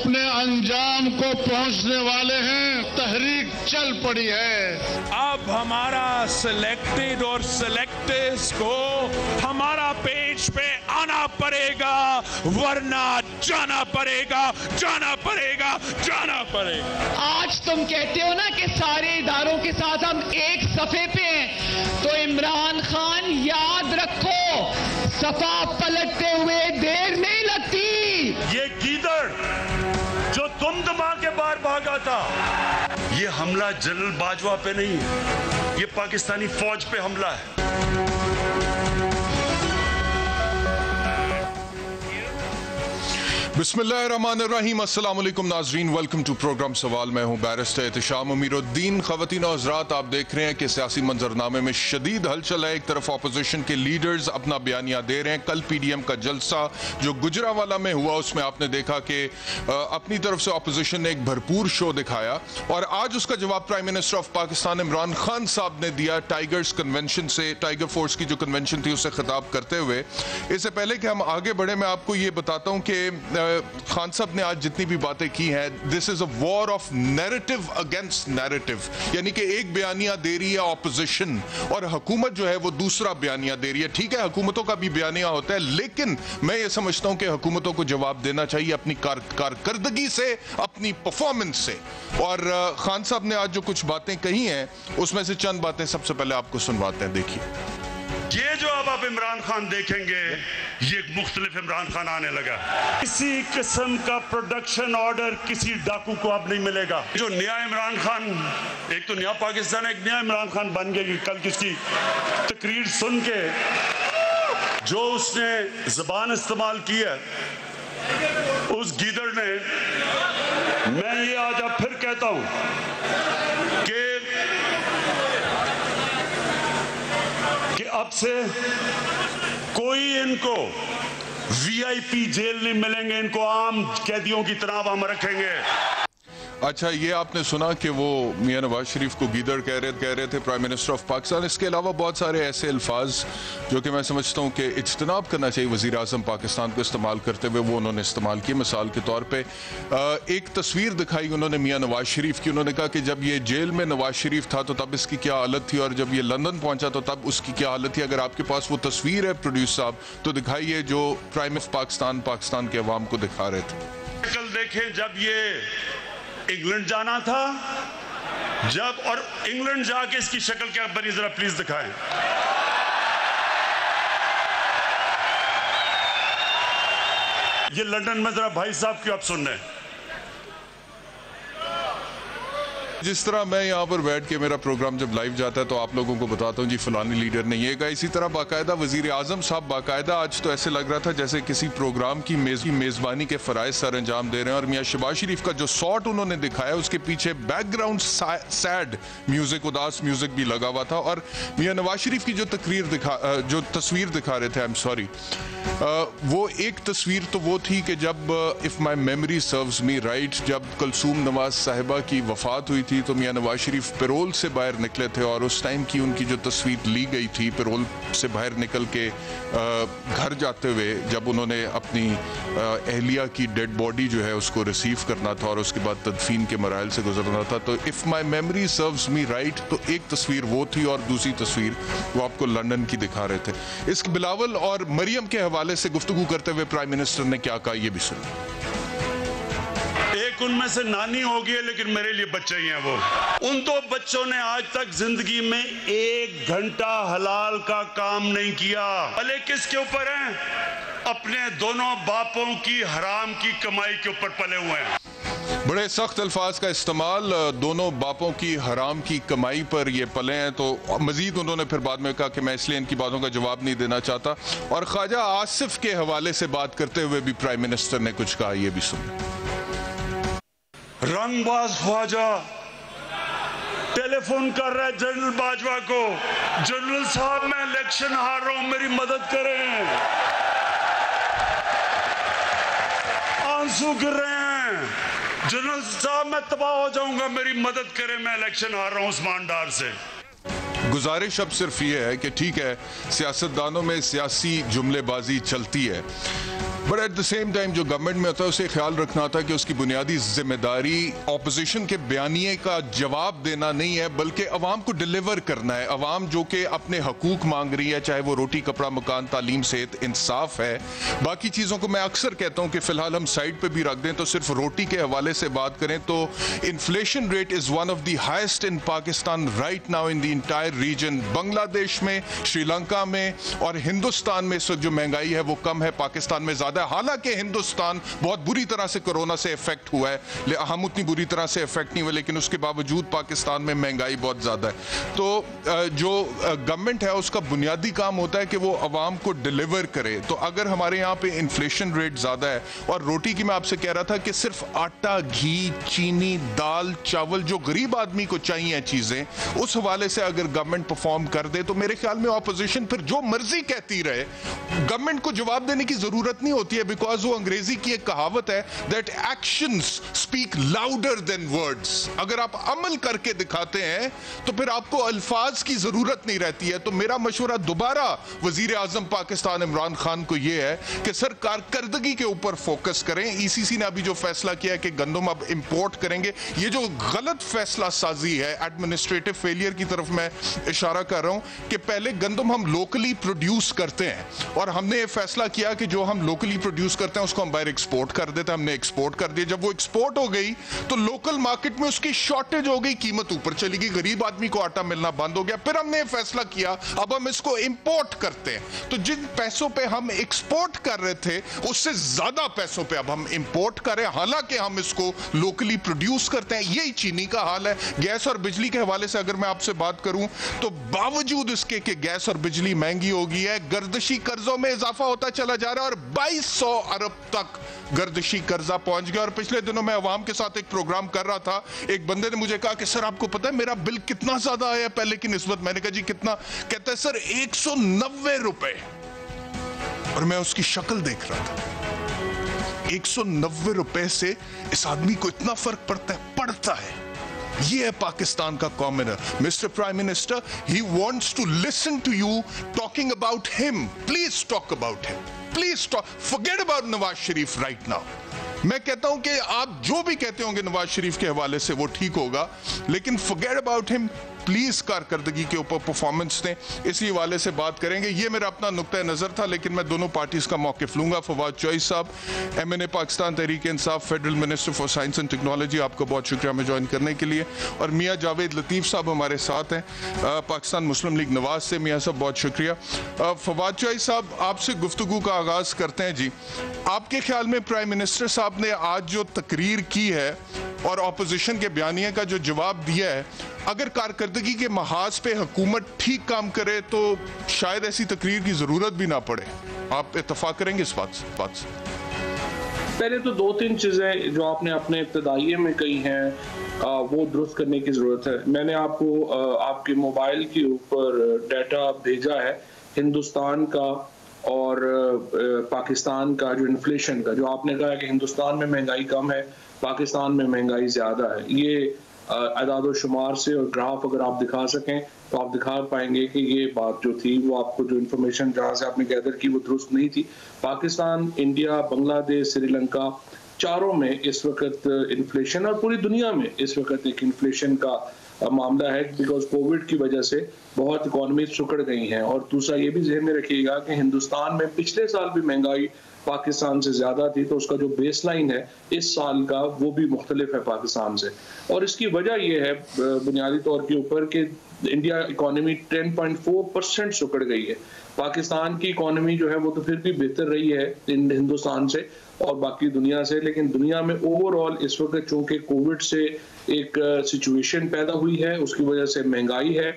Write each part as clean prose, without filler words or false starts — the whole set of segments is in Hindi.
अपने अंजाम को पहुंचने वाले हैं। तहरीक चल पड़ी है। अब हमारा सिलेक्टेड और सिलेक्टर्स को हमारा पेज पे आना पड़ेगा, वरना जाना पड़ेगा, जाना पड़ेगा, जाना पड़ेगा। आज तुम कहते हो ना कि सारे इदारों के साथ हम एक सफे पे हैं, तो इमरान खान याद रखो, सफा पलटते हुए देर नहीं लगती। ये गीदड़ जो तुम दमा के बाहर भागा था, ये हमला जनरल बाजवा पे नहीं है, ये पाकिस्तानी फौज पे हमला है। बिस्मिल्लाहिर्रहमानिर्रहीम, अस्सलाम वालेकुम नाज़रीन, वेलकम टू प्रोग्राम सवाल। मैं हूं बैरिस्टर एहतिशाम अमीरुद्दीन। ख़वातीन और हज़रात, आप देख रहे हैं कि सियासी मंजरनामे में शदीद हलचल है। एक तरफ अपोजिशन के लीडर्स अपना बयानिया दे रहे हैं। कल PDM का जलसा जो गुजरावाला में हुआ, उसमें आपने देखा कि अपनी तरफ से अपोजिशन ने एक भरपूर शो दिखाया और आज उसका जवाब prime minister of Pakistan Imran Khan साहब ने दिया। टाइगर्स कन्वेंशन से, टाइगर फोर्स की जो कन्वेंशन थी उससे खिताब करते हुए। इससे पहले कि हम आगे बढ़े, मैं आपको ये बताता हूँ कि खान साहब ने आज जितनी भी बातें की हैं, this is a war of narrative against narrative, यानी कि एक बयानिया दे रही है ऑपोजिशन और हुकूमत जो है वो दूसरा बयानिया दे रही है। ठीक है, हुकूमतों का भी बयानिया होता है, लेकिन मैं ये समझता हूं कि हुकूमतों को जवाब देना चाहिए अपनी कारकर्दगी से, अपनी परफॉर्मेंस से। और खान साहब ने आज जो कुछ बातें कही हैं, उसमें से चंद बातें सबसे पहले आपको सुनवाते हैं। देखिए, ये जो अब आप इमरान खान देखेंगे, ये एक मुख्तलिफ इमरान खान आने लगा। किसी किस्म का प्रोडक्शन ऑर्डर किसी डाकू को अब नहीं मिलेगा। जो नया इमरान खान, एक तो नया पाकिस्तान, एक नया इमरान खान बन गया। कल किसकी तकरीर सुन के जो उसने जबान इस्तेमाल की है उस गीदड़ ने, मैं ये आज अब फिर कहता हूं कि अब से कोई इनको VIP जेल नहीं मिलेंगे, इनको आम कैदियों की तरह हम रखेंगे। अच्छा, ये आपने सुना कि वो मियां नवाज शरीफ को गीदड़ कह रहे थे प्राइम मिनिस्टर ऑफ पाकिस्तान। इसके अलावा बहुत सारे ऐसे अल्फाज जो कि मैं समझता हूँ कि इज्तनाब करना चाहिए वज़ीर आज़म पाकिस्तान को इस्तेमाल करते हुए, वो उन्होंने इस्तेमाल किए। मिसाल के तौर पे एक तस्वीर दिखाई उन्होंने मियां नवाज शरीफ की। उन्होंने कहा कि जब ये जेल में नवाज शरीफ था तो तब इसकी क्या हालत थी, और जब ये लंदन पहुंचा तो तब उसकी क्या हालत थी। अगर आपके पास वो तस्वीर है प्रोड्यूसर साहब, तो दिखाइए, जो प्राइम ऑफ पाकिस्तान के अवाम को दिखा रहे थे। कल देखें, जब ये इंग्लैंड जाना था, जब, और इंग्लैंड जाके इसकी शक्ल क्या बनी, जरा प्लीज दिखाएं। ये लंदन में, जरा भाई साहब क्यों आप सुन रहे हैं। जिस तरह मैं यहाँ पर बैठ के मेरा प्रोग्राम जब लाइव जाता है तो आप लोगों को बताता हूँ जी फलानी लीडर नहीं है, इसी तरह बाकायदा वज़ीर आज़म साहब बाकायदा आज तो ऐसे लग रहा था जैसे किसी प्रोग्राम की मेज़बानी के फ़राइज़ सर अंजाम दे रहे हैं। और मियाँ शहबाज शरीफ का जो शॉट उन्होंने दिखाया, उसके पीछे बैकग्राउंड सैड म्यूज़िक, उदास म्यूज़िक भी लगा हुआ था। और मियाँ नवाज शरीफ की जो तस्वीर दिखा रहे थे, आई एम सॉरी, वो एक तस्वीर तो वो थी कि जब if my memory serves me right, जब कलसूम नवाज साहिबा की वफ़ात हुई थी तो मियां नवाज शरीफ पैरोल से बाहर निकले थे और उस टाइम की उनकी जो तस्वीर ली गई थी, पैरोल से बाहर निकल के घर जाते हुए, जब उन्होंने अपनी अहलिया की डेड बॉडी जो है उसको रिसीव करना था और उसके बाद तदफीन के मराइल से गुजरना था, तो if my memory serves me right, तो एक तस्वीर वो थी और दूसरी तस्वीर वो आपको लंदन की दिखा रहे थे। इसके बिलावल और मरियम के हवाले से गुफ्तगू करते हुए प्राइम मिनिस्टर ने क्या कहा, ये भी सुनिए। एक उनमें से नानी होगी, लेकिन मेरे लिए बच्चे ही हैं वो। उन दो बच्चों ने आज तक जिंदगी में 1 घंटा हलाल का काम नहीं किया। भले किसके ऊपर हैं? अपने दोनों बापों की हराम की कमाई के ऊपर पले हुए हैं। बड़े सख्त अल्फाज का इस्तेमाल, दोनों बापों की हराम की कमाई पर ये पले हैं। तो मजीद उन्होंने फिर बाद में कहा कि मैं इसलिए इनकी बातों का जवाब नहीं देना चाहता। और ख्वाजा आसिफ के हवाले से बात करते हुए भी प्राइम मिनिस्टर ने कुछ कहा, ये भी सुनिए। रंगबाज ख्वाजा टेलीफोन कर रहा है जनरल बाजवा को, जनरल साहब मैं इलेक्शन हार रहा हूं, मेरी मदद करें। आंसू गिर रहे हैं, जनरल साहब मैं तबाह हो जाऊंगा, मेरी मदद करें, मैं इलेक्शन हार रहा हूं उस्मान डार से। गुजारिश अब सिर्फ ये है कि ठीक है, सियासतदानों में सियासी जुमलेबाजी चलती है, but at the same time जो गवर्नमेंट में होता है उसे ख्याल रखना था कि उसकी बुनियादी जिम्मेदारी ऑपोजिशन के बयानिए का जवाब देना नहीं है, बल्कि अवाम को डिलीवर करना है। अवाम जो कि अपने हकूक मांग रही है, चाहे वो रोटी, कपड़ा, मकान, तालीम, सेहत, इंसाफ है। बाकी चीज़ों को मैं अक्सर कहता हूँ कि फिलहाल हम साइड पे भी रख दें, तो सिर्फ रोटी के हवाले से बात करें तो inflation rate is one of the highest in Pakistan right now in the entire region. Bangladesh में, श्रीलंका में और हिंदुस्तान में इस वक्त जो महंगाई है वो कम है, पाकिस्तान में ज़्यादा है। हालांकि हिंदुस्तान बहुत बुरी तरह से कोरोना से इफेक्ट हुआ है, हम उतनी बुरी तरह से इफेक्ट नहीं हुए, लेकिन उसके बावजूद पाकिस्तान में महंगाई बहुत ज़्यादा है। तो जो गवर्नमेंट है उसका बुनियादी काम होता है कि वो अवाम को डिलीवर करे। तो अगर हमारे यहाँ पे इन्फ्लेशन रेट ज़्यादा है, और रोटी की मैं आपसे कह रहा था कि सिर्फ आटा, घी, चीनी, दाल, चावल जो गरीब आदमी को चाहिए चीज़ें, उस हवाले से अगर गवर्नमेंट परफॉर्म कर दे तो मेरे ख्याल में ऑपोजिशन फिर जो मर्जी कहती रहे, गवर्नमेंट को जवाब देने की जरूरत नहीं होती है। बिकॉज वो अंग्रेजी की एक कहावत है that actions speak louder than words. अगर आप अमल करके दिखाते हैं तो फिर आपको अल्फाज की जरूरत नहीं रहती है। तो मेरा मशवरा दोबारा वजीर आजम पाकिस्तान इमरान खान को यह है कि सर कारकर्दगी के ऊपर फोकस करें। ईसीसी ने अभी जो फैसला किया है कि गंदम अब इंपोर्ट करेंगे, ये जो गलत फैसला साजी है, एडमिनिस्ट्रेटिव फेलियर की तरफ मैं इशारा कर रहा हूं कि पहले गंदम हम लोकली प्रोड्यूस करते हैं और हमने ये फैसला किया कि जो हम लोकली प्रोड्यूस करते हैं उसको हम बाहर एक्सपोर्ट कर देते हैं। हमने एक्सपोर्ट कर दिया। जब वो एक्सपोर्ट हो गई तो लोकल मार्केट में उसकी शॉर्टेज हो गई, कीमत ऊपर चली गई, गरीब आदमी को आटा मिलना बंद हो गया। फिर हमने ये फैसला किया अब हम इसको इंपोर्ट करते हैं। तो जिन पैसों पे हम एक्सपोर्ट कर रहे थे उससे ज्यादा पैसों पे अब हम इंपोर्ट कर रहे हैं, हालांकि हम इसको लोकली प्रोड्यूस करते हैं। यही चीनी का हाल है। गैस और बिजली के हवाले से अगर मैं आपसे बात करूं तो बावजूद इसके कि गैस और बिजली महंगी हो गई है, गर्दिशी कर्जों में इजाफा होता चला जा रहा है और 2200 अरब तक गर्दिशी कर्जा पहुंच गया। और पिछले दिनों मैं अवाम के साथ एक प्रोग्राम कर रहा था, एक बंदे ने मुझे कहा कि सर आपको पता है मेरा बिल कितना ज्यादा आया पहले की निस्बत। मैंने कहा जी कितना? कहता है सर 190 रुपए। और मैं उसकी शक्ल देख रहा था, 190 रुपए से इस आदमी को इतना फर्क पड़ता है। ये है पाकिस्तान का commoner. Mister prime minister, he wants to listen to you talking about him. Please talk about him, please talk, forget about Nawaz Sharif right now. मैं कहता हूं कि आप जो भी कहते होंगे नवाज शरीफ के हवाले से वो ठीक होगा, लेकिन फॉरगेट अबाउट हिम प्लीज। कारकर्दगी के ऊपर परफॉर्मेंस ने इसी हवाले से बात करेंगे। ये मेरा अपना नुक्ता नजर था, लेकिन मैं दोनों पार्टीज का मौकिफ लूंगा। फवाद चौधरी साहब, MNA Pakistan Tehreek Insaf, federal minister for science and technology, आपका बहुत शुक्रिया हमें ज्वाइन करने के लिए। और मियाँ जावेद लतीफ साहब हमारे साथ हैं पाकिस्तान मुस्लिम लीग नवाज से। मियाँ साहब बहुत शुक्रिया। फवाद चौधरी साहब, आपसे गुफ्तगू का आगाज करते हैं जी। आपके ख्याल में प्राइम मिनिस्टर साहब ने आज जो तकरीर की है और ऑपोजिशन के बयानिए का जो जवाब दिया है, अगर कारकर्दगी के महाज पे हुकूमत ठीक काम करे तो शायद ऐसी तकरीर की जरूरत भी ना पड़े। आप इत्तफाक करेंगे इस बात से? पहले तो 2-3 चीजें जो आपने अपने इब्तदाइये में कही हैं वो दुरुस्त करने की जरूरत है। मैंने आपको आपके मोबाइल के ऊपर डाटा भेजा है हिंदुस्तान का और पाकिस्तान का जो इन्फ्लेशन का, जो आपने कहा कि हिंदुस्तान में महंगाई कम है, पाकिस्तान में महंगाई ज्यादा है। ये अदाद शुमार से और ग्राफ अगर आप दिखा सकें तो आप दिखा पाएंगे कि ये बात जो थी वो आपको जो इन्फॉर्मेशन जहाँ से आपने गैदर की वो दुरुस्त नहीं थी। पाकिस्तान, इंडिया, बांग्लादेश, श्रीलंका, चारों में इस वक्त इन्फ्लेशन, और पूरी दुनिया में इस वक्त एक इन्फ्लेशन का मामला है, बिकॉज कोविड की वजह से बहुत इकॉनमी सुकड़ गई हैं। और दूसरा ये भी जहन में रखिएगा कि हिंदुस्तान में पिछले साल भी महंगाई पाकिस्तान से ज्यादा थी, तो उसका जो बेस लाइन है इस साल का वो भी मुख्तलिफ है पाकिस्तान से। और इसकी वजह यह है बुनियादी तौर के ऊपर कि इंडिया इकॉनमी 10.4% सुकड़ गई है। पाकिस्तान की इकॉनमी जो है वो तो फिर भी बेहतर रही है हिंदुस्तान से और बाकी दुनिया से, लेकिन दुनिया में ओवरऑल इस वक्त चूंकि कोविड से एक सिचुएशन पैदा हुई है, उसकी वजह से महंगाई है।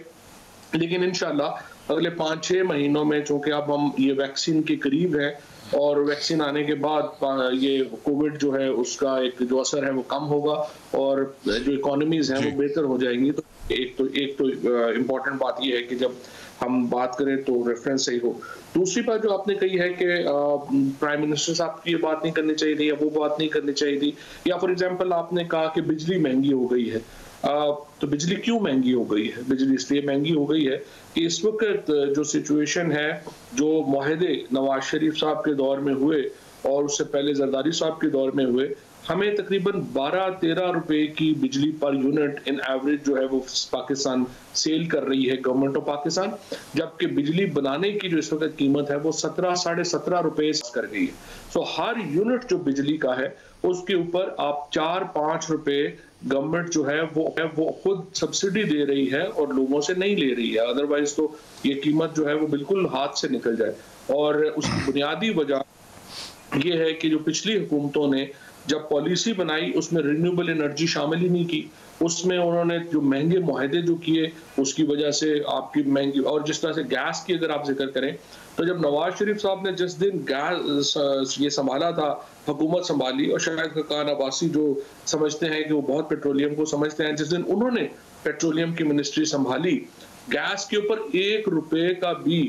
लेकिन इंशाल्लाह अगले 5-6 महीनों में, चूंकि अब हम ये वैक्सीन के करीब है और वैक्सीन आने के बाद ये कोविड जो है उसका एक जो असर है वो कम होगा और जो इकोनॉमीज हैं वो बेहतर हो जाएंगी। तो एक तो इम्पोर्टेंट बात ये है कि जब हम बात करें तो रेफरेंस सही हो। दूसरी बात जो आपने कही है कि प्राइम मिनिस्टर साहब की ये बात नहीं करनी चाहिए थी या वो बात नहीं करनी चाहिए थी, या फॉर एग्जांपल आपने कहा कि बिजली महंगी हो गई है। तो बिजली क्यों महंगी हो गई है? बिजली इसलिए महंगी हो गई है कि इस वक्त जो सिचुएशन है, जो मुआहदे नवाज शरीफ साहब के दौर में हुए और उससे पहले जरदारी साहब के दौर में हुए, हमें तकरीबन 12-13 रुपए की बिजली पर यूनिट इन एवरेज जो है वो पाकिस्तान सेल कर रही है गवर्नमेंट ऑफ पाकिस्तान, जबकि बिजली बनाने की जो इस वक्त कीमत है वो 17-17.5 रुपए कर गई है। सो हर यूनिट जो बिजली का है उसके ऊपर आप 4-5 रुपए गवर्नमेंट जो है वो खुद सब्सिडी दे रही है और लोगों से नहीं ले रही है, अदरवाइज तो ये कीमत जो है वो बिल्कुल हाथ से निकल जाए। और उसकी बुनियादी वजह ये है कि जो पिछली हुकूमतों ने जब पॉलिसी बनाई उसमें रिन्यूएबल एनर्जी शामिल ही नहीं की, उसमें उन्होंने जो महंगे मुआहदे जो किए उसकी वजह से आपकी महंगी, और जिस तरह से गैस की अगर आप जिक्र करें तो जब नवाज शरीफ साहब ने जिस दिन गैस ये संभाला था, हुकूमत संभाली, और शायद खान अब्बासी जो समझते हैं कि वो बहुत पेट्रोलियम को समझते हैं, जिस दिन उन्होंने पेट्रोलियम की मिनिस्ट्री संभाली, गैस के ऊपर 1 रुपए का भी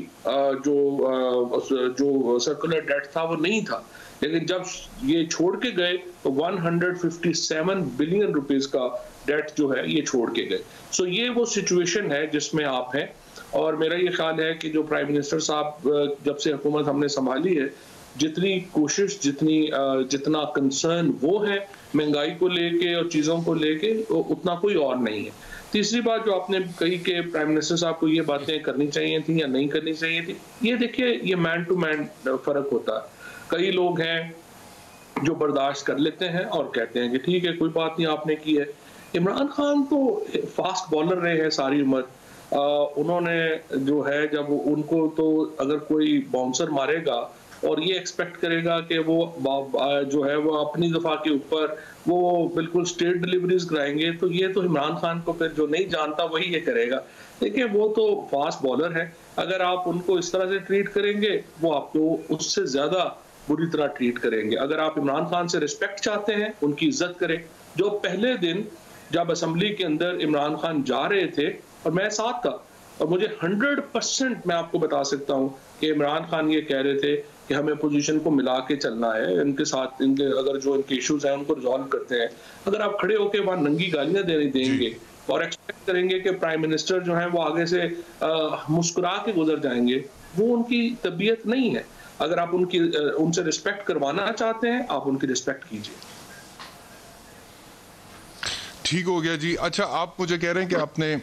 जो सर्कुलर डेट था वो नहीं था। लेकिन जब ये छोड़ के गए तो 157 बिलियन रुपीस का डेट जो है ये छोड़ के गए। सो ये वो सिचुएशन है जिसमें आप हैं, और मेरा ये ख्याल है कि जो प्राइम मिनिस्टर साहब जब से हुकूमत हमने संभाली है, जितनी कोशिश जितना कंसर्न वो है महंगाई को लेके और चीज़ों को लेके, उतना कोई और नहीं है। तीसरी बात जो आपने कही कि प्राइम मिनिस्टर साहब को ये बातें करनी चाहिए थी या नहीं करनी चाहिए थी, ये देखिए ये मैन टू मैन फर्क होता है। कई लोग हैं जो बर्दाश्त कर लेते हैं और कहते हैं कि ठीक है कोई बात नहीं आपने की है। इमरान खान तो फास्ट बॉलर रहे हैं सारी उम्र, उन्होंने जो है जब उनको तो अगर कोई बाउंसर मारेगा और ये एक्सपेक्ट करेगा कि वो जो है वो अपनी दफा के ऊपर वो बिल्कुल स्टेट डिलीवरीज कराएंगे, तो ये तो इमरान खान को फिर जो नहीं जानता वही ये करेगा। देखिए वो तो फास्ट बॉलर है, अगर आप उनको इस तरह से ट्रीट करेंगे वो आपको उससे ज्यादा बुरी तरह ट्रीट करेंगे। अगर आप इमरान खान से रिस्पेक्ट चाहते हैं, उनकी इज्जत करें। जो पहले दिन जब असेंबली के अंदर इमरान खान जा रहे थे और मैं साथ था, और मुझे 100% मैं आपको बता सकता हूं कि इमरान खान ये कह रहे थे कि हमें पोजीशन को मिला के चलना है, इनके साथ इनके अगर जो इनके इश्यूज हैं उनको रिजॉल्व करते हैं। अगर आप खड़े होकर वहां नंगी गालियां देंगे और एक्सपेक्ट करेंगे कि प्राइम मिनिस्टर जो है वो आगे से मुस्कुरा के गुजर जाएंगे, वो उनकी तबीयत नहीं है। अगर आप उनसे रिस्पेक्ट करवाना चाहते हैं, आप उनकी रिस्पेक्ट कीजिए। ठीक हो गया जी। अच्छा, आप मुझे कह रहे हैं कि आपने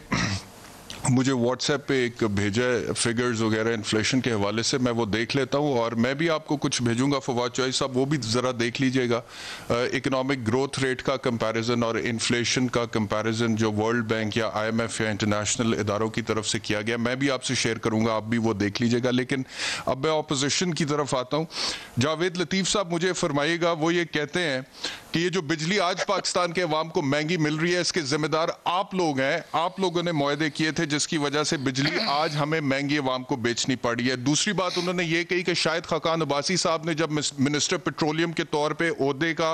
मुझे व्हाट्सएप पे एक भेजा है फिगर्स वगैरह इन्फ्लेशन के हवाले से, मैं वो देख लेता हूँ और मैं भी आपको कुछ भेजूंगा फवाद चौधरी साहब, वो भी ज़रा देख लीजिएगा। इकोनॉमिक ग्रोथ रेट का कंपैरिजन और इन्फ्लेशन का कंपैरिजन जो वर्ल्ड बैंक या IMF या इंटरनेशनल इदारों की तरफ से किया गया, मैं भी आपसे शेयर करूँगा, आप भी वो देख लीजिएगा। लेकिन अब मैं ऑपोजिशन की तरफ आता हूँ। जावेद लतीफ़ साहब मुझे फरमाइएगा, वो ये कहते हैं कि ये जो बिजली आज पाकिस्तान के अवाम को महंगी मिल रही है, इसके जिम्मेदार आप लोग हैं। आप लोगों ने मुआहदे किए थे जिसकी वजह से बिजली आज हमें महंगी अवाम को बेचनी पड़ी है। दूसरी बात उन्होंने ये कही कि शायद खान अब्बासी साहब ने जब मिनिस्टर पेट्रोलियम के तौर पे ओहदे का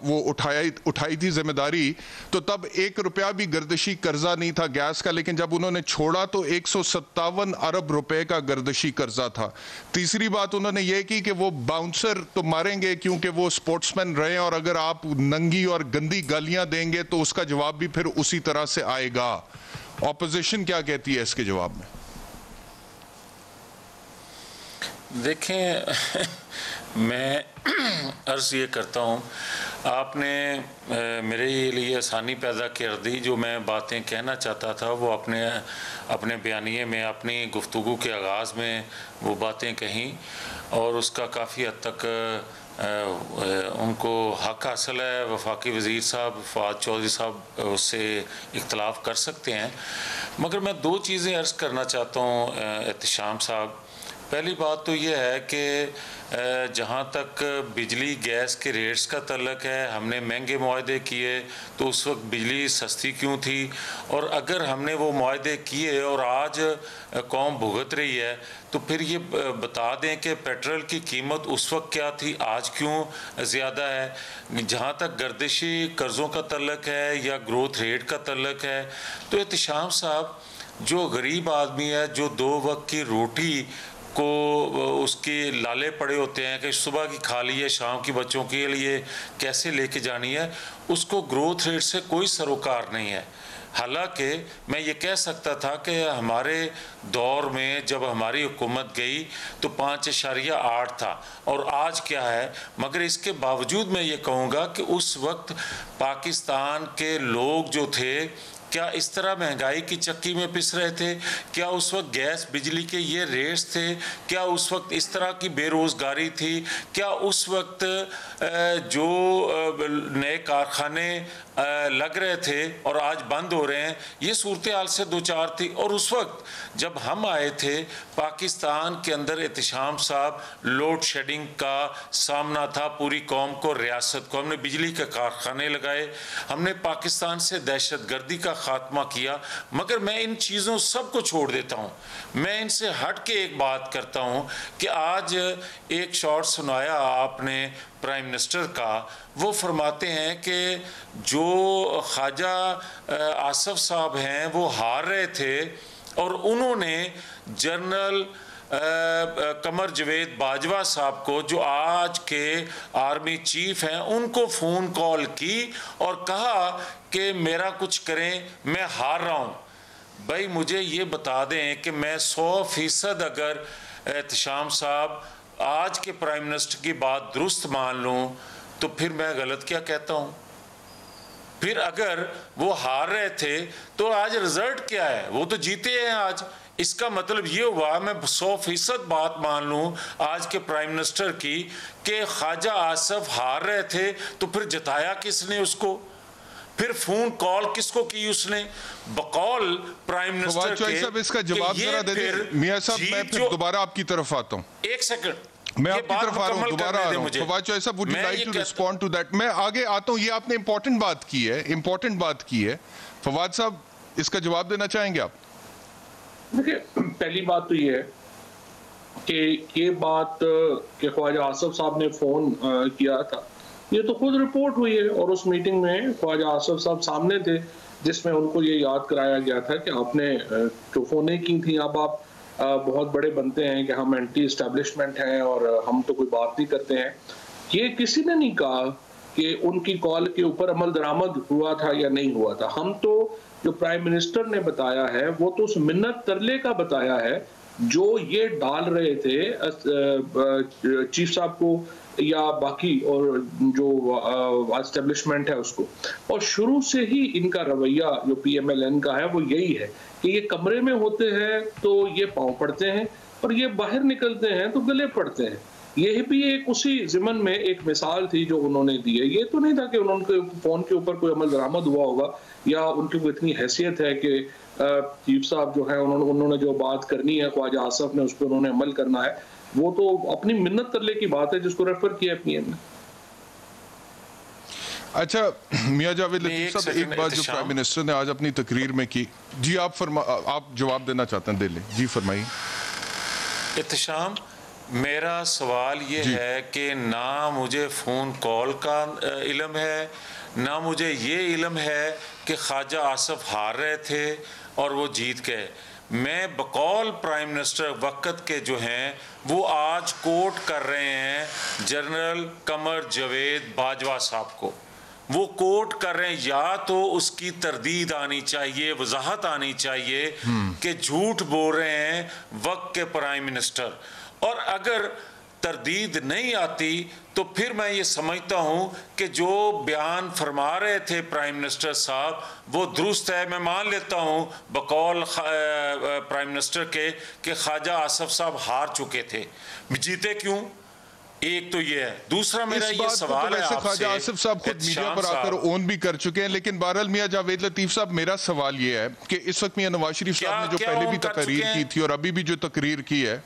वो उठाई थी जिम्मेदारी, तो तब 1 रुपया भी गर्दिशी कर्जा नहीं था गैस का, लेकिन जब उन्होंने छोड़ा तो 157 अरब रुपए का गर्दिशी कर्जा था। तीसरी बात उन्होंने ये की कि वो बाउंसर तो मारेंगे क्योंकि वो स्पोर्ट्समैन रहे हैं, और अगर आप नंगी और गंदी गालियां देंगे तो उसका जवाब भी फिर उसी तरह से आएगा। ऑपोजिशन क्या कहती है इसके जवाब में? देखें, मैं अर्ज़ ये करता हूँ, आपने मेरे लिए आसानी पैदा कर दी। जो मैं बातें कहना चाहता था वो अपने बयानिए में, अपनी गुफ्तगू के आगाज़ में वो बातें कहीं, और उसका काफ़ी हद तक उनको हक हासिल है। वफाकी वज़ीर साहब फवाद चौधरी साहब उससे इख्तलाफ कर सकते हैं, मगर मैं 2 चीज़ें अर्ज़ करना चाहता हूँ एहतशाम साहब। पहली बात तो ये है कि जहाँ तक बिजली गैस के रेट्स का तल्लक है, हमने महंगे मुआहदे किए तो उस वक्त बिजली सस्ती क्यों थी, और अगर हमने वो मुआहदे किए और आज कौम भुगत रही है, तो फिर ये बता दें कि पेट्रोल की कीमत उस वक्त क्या थी, आज क्यों ज़्यादा है। जहाँ तक गर्दिशी कर्ज़ों का तल्लक है या ग्रोथ रेट का तल्लक है, तो एहतशाम साहब जो गरीब आदमी है, जो 2 वक्त की रोटी को उसके लाले पड़े होते हैं कि सुबह की खा ली है, शाम की बच्चों के लिए कैसे लेके जानी है, उसको ग्रोथ रेट से कोई सरोकार नहीं है। हालांकि मैं ये कह सकता था कि हमारे दौर में जब हमारी हुकूमत गई तो 5.8 था और आज क्या है, मगर इसके बावजूद मैं ये कहूँगा कि उस वक्त पाकिस्तान के लोग जो थे क्या इस तरह महंगाई की चक्की में पिस रहे थे? क्या उस वक्त गैस बिजली के ये रेट्स थे? क्या उस वक्त इस तरह की बेरोज़गारी थी? क्या उस वक्त जो नए कारखाने लग रहे थे और आज बंद हो रहे हैं, ये सूरत हाल से दो चार थी? और उस वक्त जब हम आए थे पाकिस्तान के अंदर एहतशाम साहब लोड शेडिंग का सामना था पूरी कौम को, रियासत को। हमने बिजली के कारखाने लगाए, हमने पाकिस्तान से दहशतगर्दी का खात्मा किया। मगर मैं इन चीज़ों सबको छोड़ देता हूँ, मैं इनसे हट के एक बात करता हूँ कि आज एक शॉट सुनाया आपने प्राइम मिनिस्टर का, वो फरमाते हैं कि जो ख्वाजा आसफ साहब हैं वो हार रहे थे और उन्होंने जनरल कमर जवेद बाजवा साहब को, जो आज के आर्मी चीफ हैं, उनको फ़ोन कॉल की और कहा कि मेरा कुछ करें, मैं हार रहा हूँ। भाई मुझे ये बता दें कि मैं 100% अगर एहतशाम साहब आज के प्राइम मिनिस्टर की बात दुरुस्त मान लूँ तो फिर मैं गलत क्या कहता हूँ? फिर अगर वो हार रहे थे तो आज रिजल्ट क्या है? वो तो जीते हैं आज। इसका मतलब ये हुआ, मैं 100% बात मान लूँ आज के प्राइम मिनिस्टर की कि ख्वाजा आसफ हार रहे थे तो फिर जताया किसने उसको? फिर फोन कॉल किसको की उसने? बकौल प्राइम मिनिस्टर के। इसका जवाब जरा दे दें मियां साहब, मैं फिर दोबारा आपकी तरफ आता हूँ। एक सेकंड, मैं आपकी तरफ आ रहा हूँ, दोबारा आ रहा हूँ। Fawad Chaudhry sahab, would you like to respond to that? मैं आगे आता हूँ। ये आपने इंपॉर्टेंट बात की है, इंपॉर्टेंट बात की है। फवाद साहब इसका जवाब देना चाहेंगे आप? देखिए, पहली बात तो ये है कि ये बात कि ख्वाजा आसफ साहब ने फोन किया था, ये तो खुद रिपोर्ट हुई है और उस मीटिंग में ख्वाजा आसफ साहब सामने थे जिसमें उनको ये याद कराया गया था कि आपने जो फोनें की थी, अब आप बहुत बड़े बनते हैं कि हम एंटी एस्टेब्लिशमेंट हैं और हम तो कोई बात नहीं करते हैं। ये किसी ने नहीं कहा कि उनकी कॉल के ऊपर अमल दरामद हुआ था या नहीं हुआ था। हम तो जो प्राइम मिनिस्टर ने बताया है वो तो उस मिन्नत तरले का बताया है जो ये डाल रहे थे चीफ साहब को या बाकी और जो एस्टेब्लिशमेंट है उसको। और शुरू से ही इनका रवैया जो PMLN का है वो यही है कि ये कमरे में होते हैं तो ये पांव पड़ते हैं और ये बाहर निकलते हैं तो गले पड़ते हैं। यही भी एक उसी ज़िमन में एक मिसाल थी जो उन्होंने दी है। ये तो नहीं था कि उन्होंने फोन के ऊपर कोई अमल दरामद हुआ होगा या उनकी कोई इतनी हैसियत है कि चीफ साहब जो है उन्होंने जो बात करनी है ख्वाजा आसफ ने उस पर उन्होंने अमल करना है। वो तो अपनी मिन्नत तरले की बात है जिसको रेफर किया PM ने। अच्छा मियां जावेद लतीफ साहब, एक बात जो प्राइम मिनिस्टर ने आज अपनी तकरीर में की, जी आप जवाब देना चाहते हैं, दे लें जी, फरमाइए। एहतशाम, मेरा सवाल ये है कि ना मुझे फ़ोन कॉल का इल्म है, ना मुझे ये इल्म है कि ख्वाजा आसफ हार रहे थे और वो जीत गए। मैं बकौल प्राइम मिनिस्टर वक़्त के जो हैं वो आज कोट कर रहे हैं जनरल कमर जवेद बाजवा साहब को। वो कोट कर रहे हैं, या तो उसकी तरदीद आनी चाहिए, वजाहत आनी चाहिए कि झूठ बोल रहे हैं वक्त के प्राइम मिनिस्टर, और अगर तरदीद नहीं आती तो फिर मैं ये समझता हूँ कि जो बयान फरमा रहे थे प्राइम मिनिस्टर साहब वो दुरुस्त है। मैं मान लेता हूँ बकौल प्राइम मिनिस्टर के कि ख्वाजा आसफ साहब हार चुके थे, जीते क्यों? एक तो ये है। दूसरा मेरा ये सवाल है आपसे, ख्वाजा आसिफ साहब खुद मीडिया पर आकर ओन भी कर चुके हैं, लेकिन बहरहाल मियां जावेद लतीफ साहब, मेरा सवाल ये है कि इस वक्त मियां नवाज शरीफ साहब ने जो पहले भी तकरीर की थी और अभी भी जो तकरीर की है,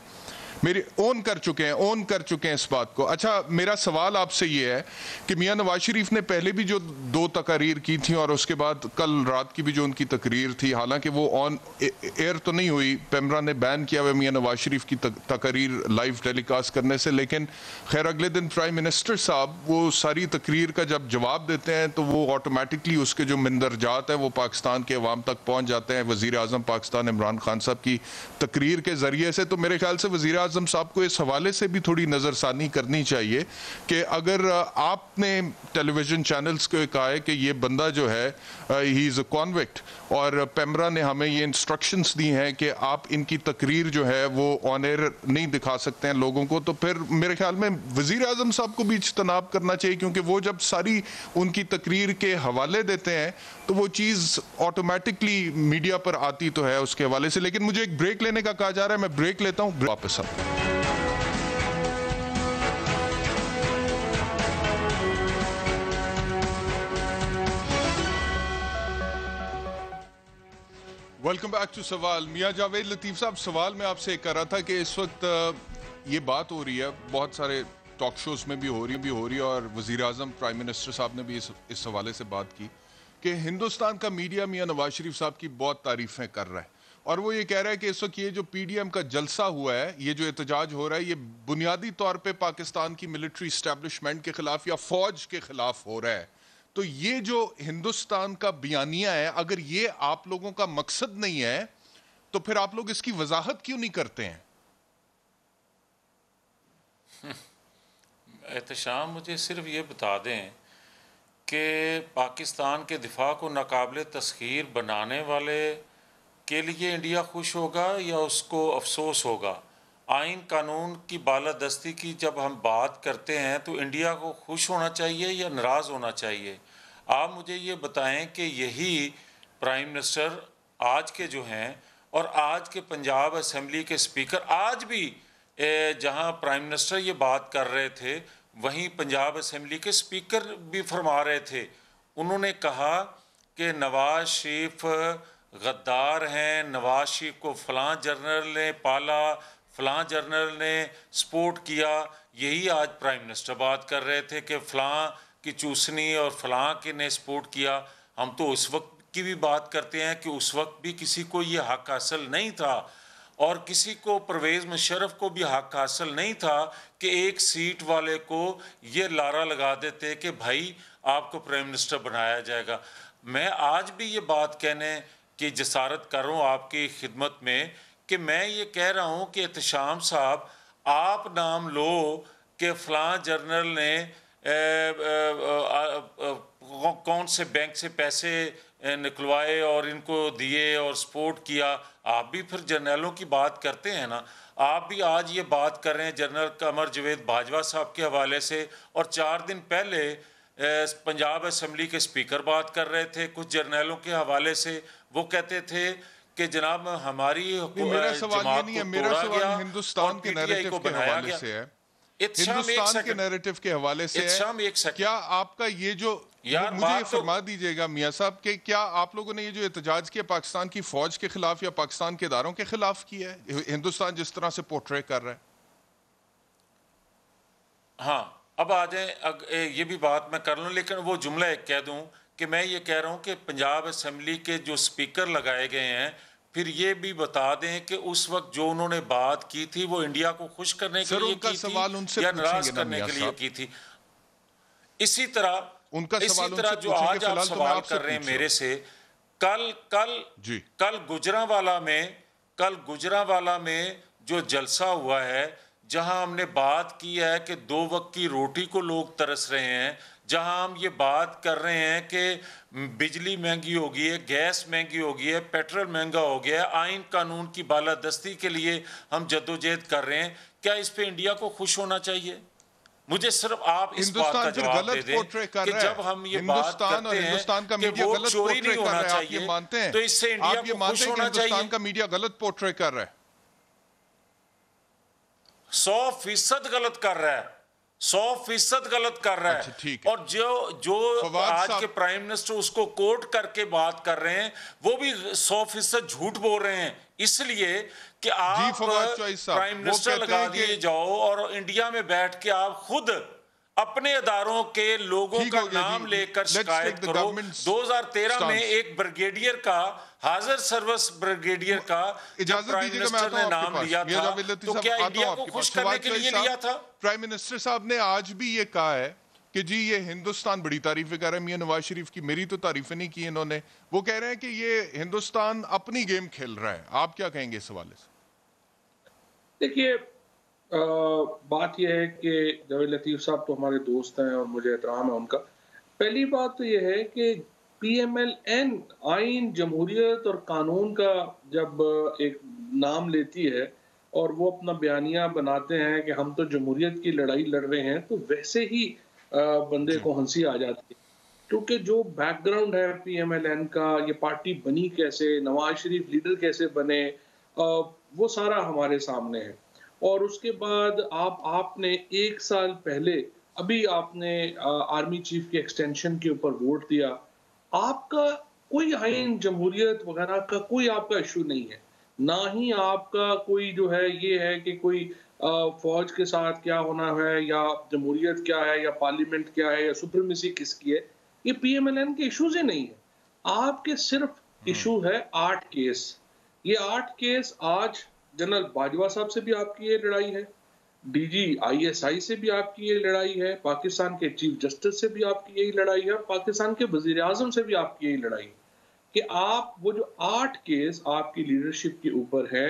मेरी ओन कर चुके हैं इस बात को। अच्छा, मेरा सवाल आपसे ये है कि मियां नवाज शरीफ ने पहले भी जो 2 तकरीर की थी और उसके बाद कल रात की भी जो उनकी तकरीर थी, हालांकि वो ऑन एयर तो नहीं हुई, पेमरा ने बैन किया हुआ मियां नवाज शरीफ की तकरीर लाइव टेलीकास्ट करने से, लेकिन खैर अगले दिन प्राइम मिनिस्टर साहब वो सारी तकरीर का जब जवाब देते हैं तो वो ऑटोमेटिकली उसके जो मंदरजात है वो पाकिस्तान के अवाम तक पहुँच जाते हैं। वज़ीर आज़म पाकिस्तान इमरान खान साहब की तकरीर के ज़रिए से, तो मेरे ख्याल से वज़ीर आजम साहब को इस हवाले से भी थोड़ी नज़रसानी करनी चाहिए कि अगर आपने टेलीविज़न चैनल्स को कहा है कि ये बंदा जो है ही इज़ अ कॉन्विक्ट और पेमरा ने हमें ये इंस्ट्रक्शंस दी हैं कि आप इनकी तकरीर जो है वो ऑन एयर नहीं दिखा सकते हैं लोगों को, तो फिर मेरे ख्याल में वज़ीर आज़म साहब को भी इज्तनाब करना चाहिए, क्योंकि वो जब सारी उनकी तकरीर के हवाले देते हैं तो वो चीज़ ऑटोमेटिकली मीडिया पर आती तो है उसके हवाले से। लेकिन मुझे एक ब्रेक लेने का कहा जा रहा है, मैं ब्रेक लेता हूं, वापस आ। वेलकम बैक टू सवाल। मियां जावेद लतीफ साहब, सवाल मैं आपसे कर रहा था कि इस वक्त ये बात हो रही है, बहुत सारे टॉक शोज में भी हो रही है और वज़ीर आज़म प्राइम मिनिस्टर साहब ने भी इस हवाले से बात की कि हिंदुस्तान का मीडिया मियां नवाज शरीफ साहब की बहुत तारीफें कर रहा है और वो ये कह रहा है कि इस वक्त ये जो PDM का जलसा हुआ है, ये जो एहतजाज हो रहा है, ये बुनियादी तौर पे पाकिस्तान की मिलिट्री इस्टेब्लिशमेंट के खिलाफ या फौज के खिलाफ हो रहा है। तो ये जो हिंदुस्तान का बयानिया है, अगर ये आप लोगों का मकसद नहीं है तो फिर आप लोग इसकी वजाहत क्यों नहीं करते हैं? एहतशाम, मुझे सिर्फ ये बता दें कि पाकिस्तान के दिफा को नाकाबिल तस्खीर बनाने वाले के लिए इंडिया खुश होगा या उसको अफसोस होगा? आइन कानून की बालादस्ती की जब हम बात करते हैं तो इंडिया को खुश होना चाहिए या नाराज़ होना चाहिए? आप मुझे ये बताएं कि यही प्राइम मिनिस्टर आज के जो हैं और आज के पंजाब असम्बली के स्पीकर आज भी जहां प्राइम मिनिस्टर ये बात कर रहे थे वहीं पंजाब असम्बली के स्पीकर भी फरमा रहे थे। उन्होंने कहा कि नवाज शरीफ गद्दार हैं, नवाज शरीफ को फ़लाँ जनरल ने पाला, फ़लाँ जनरल ने सपोर्ट किया। यही आज प्राइम मिनिस्टर बात कर रहे थे कि फ़लाँ की चूसनी और फ़लाँ के ने सपोर्ट किया। हम तो उस वक्त की भी बात करते हैं कि उस वक्त भी किसी को ये हक हासिल नहीं था और किसी को, परवेज़ मुशर्रफ को भी हक हासिल नहीं था कि एक सीट वाले को ये लारा लगा देते कि भाई आपको प्राइम मिनिस्टर बनाया जाएगा। मैं आज भी ये बात कहने की जसारत कर रहा हूँ आपकी खिदमत में कि मैं ये कह रहा हूँ कि एहतशाम साहब, आप नाम लो कि फ़लाँ जनरल ने कौन से बैंक से पैसे निकलवाए और इनको दिए और सपोर्ट किया। आप भी फिर जनरलों की बात करते हैं ना। आप भी आज ये बात कर रहे हैं जनरल कमर जवेद बाजवा साहब के हवाले से, और 4 दिन पहले पंजाब असम्बली के स्पीकर बात कर रहे थे कुछ जर्नलों के हवाले से। वो कहते थे कि जनाब हमारी मेरा सवाल ये नहीं है, मेरा सवाल हिंदुस्तान के नैरेटिव के हवाले से है, हिंदुस्तान के नैरेटिव के हवाले से है। क्या आपका ये जो, मुझे ये फरमा दीजिएगा मियां साहब कि क्या आप लोगों ने ये जो एहतजाज किया पाकिस्तान की फौज के खिलाफ या पाकिस्तान के इदारों के खिलाफ किया है, हिंदुस्तान जिस तरह से पोर्ट्रे कर रहा है? हाँ, अब आ जाए, ये भी बात मैं कर लूँ, लेकिन वो जुमला एक कह दूँ कि मैं ये कह रहा हूँ कि पंजाब असम्बली के जो स्पीकर लगाए गए हैं, फिर ये भी बता दें कि उस वक्त जो उन्होंने बात की थी वो इंडिया को खुश करने के लिए की थी या नाराज करने के लिए की थी। इसी तरह जो आज आप सवाल कर रहे हैं मेरे से, कल गुजरांवाला में जो जलसा हुआ है, जहां हमने बात की है कि 2 वक्त की रोटी को लोग तरस रहे हैं, जहां हम ये बात कर रहे हैं कि बिजली महंगी हो गई है, गैस महंगी हो गई है, पेट्रोल महंगा हो गया है, आइन कानून की बालादस्ती के लिए हम जद्दोजहद कर रहे हैं, क्या इस पे इंडिया को खुश होना चाहिए? मुझे सिर्फ आप इस बात का जवाब दे दें कि जब हम ये बात करते हैं कि वोट चोरी नहीं होना चाहिए, तो इससे इंडिया को खुश होना चाहिए। हिंदुस्तान का मीडिया गलत पोर्ट्रे कर रहा है, 100% गलत कर रहा है, 100% गलत कर रहा है। अच्छा, और जो आज के प्राइम मिनिस्टर उसको कोट करके बात कर रहे हैं, वो भी 100% झूठ बोल रहे हैं, इसलिए कि आप प्राइम मिनिस्टर लगा दिए जाओ और इंडिया में बैठ के आप खुद अपने अदारों के लोगों का नाम लेकर शिकायत करो। 2013 में एक ब्रिगेडियर का, हाजिर सर्विस ब्रिगेडियर का प्राइम मिनिस्टर ने नाम लिया था, तो क्या इंडिया को खुश करने के लिए लिया था? प्राइम मिनिस्टर साहब ने आज भी ये कहा है कि जी ये हिंदुस्तान बड़ी तारीफें कर रहा है। मियां नवाज शरीफ की मेरी तो तारीफें नहीं की इन्होंने, वो कह रहे हैं कि ये हिंदुस्तान अपनी गेम खेल रहा है। आप क्या कहेंगे इस हवाले से? देखिए, बात यह है कि जावेद लतीफ़ साहब तो हमारे दोस्त हैं और मुझे एहतराम है उनका। पहली बात तो यह है कि PMLN आइन, जमहूरियत और कानून का जब एक नाम लेती है और वो अपना बयानिया बनाते हैं कि हम तो जमहूरियत की लड़ाई लड़ रहे हैं, तो वैसे ही बंदे को हंसी आ जाती है, क्योंकि जो बैकग्राउंड है PMLN का, ये पार्टी बनी कैसे, नवाज शरीफ लीडर कैसे बने, वो सारा हमारे सामने है। और उसके बाद आपने 1 साल पहले अभी आपने आर्मी चीफ के एक्सटेंशन के ऊपर वोट दिया। आपका कोई आइन, जमहूरियत वगैरह का कोई आपका इशू नहीं है, ना ही आपका कोई जो है ये है कि कोई फौज के साथ क्या होना है, या जमहूरियत क्या है, या पार्लियामेंट क्या है, या सुप्रीमेसी किसकी है। ये PMLN के इशूज ही नहीं है। आपके सिर्फ इशू है 8 केस। ये 8 केस आज जनरल बाजवा साहब से भी आपकी ये लड़ाई है, DG ISI से भी आपकी ये लड़ाई है, पाकिस्तान के चीफ जस्टिस से भी आपकी यही लड़ाई है, पाकिस्तान के वजीर आजम से भी आपकी यही लड़ाई है कि आप वो जो 8 केस आपकी लीडरशिप के ऊपर है,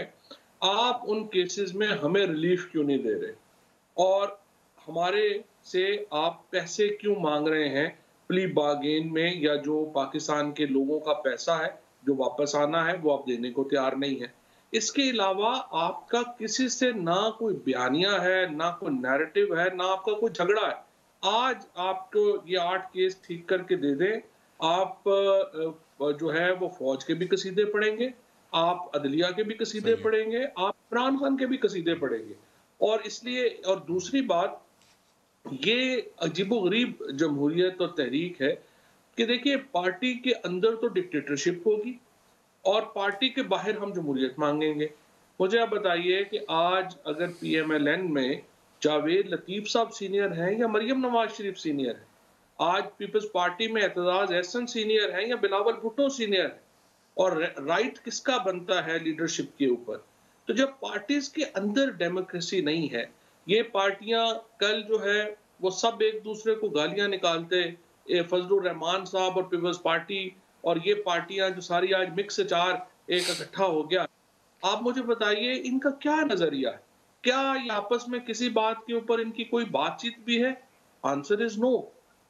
आप उन केसेस में हमें रिलीफ क्यों नहीं दे रहे, और हमारे से आप पैसे क्यों मांग रहे हैं प्ली बार्गेन में, या जो पाकिस्तान के लोगों का पैसा है जो वापस आना है वो आप देने को तैयार नहीं है। इसके अलावा आपका किसी से ना कोई बयानिया है, ना कोई नैरेटिव है, ना आपका कोई झगड़ा है। आज आपको ये 8 केस ठीक करके दे दें, आप जो है वो फौज के भी कसीदे पढ़ेंगे, आप अदलिया के भी कसीदे पढ़ेंगे, आप इमरान खान के भी कसीदे पढ़ेंगे। और इसलिए, और दूसरी बात, ये अजीबोगरीब जमहूरियत और तहरीक है कि देखिए, पार्टी के अंदर तो डिक्टेटरशिप होगी और पार्टी के बाहर हम जमहूरियत मांगेंगे। मुझे आप बताइए कि आज अगर PMLN में जावेद लतीफ़ साहब सीनियर हैं या मरियम नवाज शरीफ सीनियर है, आज पीपल्स पार्टी में एतजाज एहसन सीनियर है या बिलावल भुट्टो सीनियर है, और राइट किसका बनता है लीडरशिप के ऊपर? तो जब पार्टीज के अंदर डेमोक्रेसी नहीं है, ये पार्टियां कल जो है वो सब एक दूसरे को गालियां निकालते, फजलुर रहमान साहब और पीपल्स पार्टी और ये पार्टियां जो सारी आज मिक्स चार एक इकट्ठा हो गया। आप मुझे बताइए इनका क्या नजरिया है? क्या ये आपस में किसी बात के ऊपर इनकी कोई बातचीत भी है? आंसर इज नो,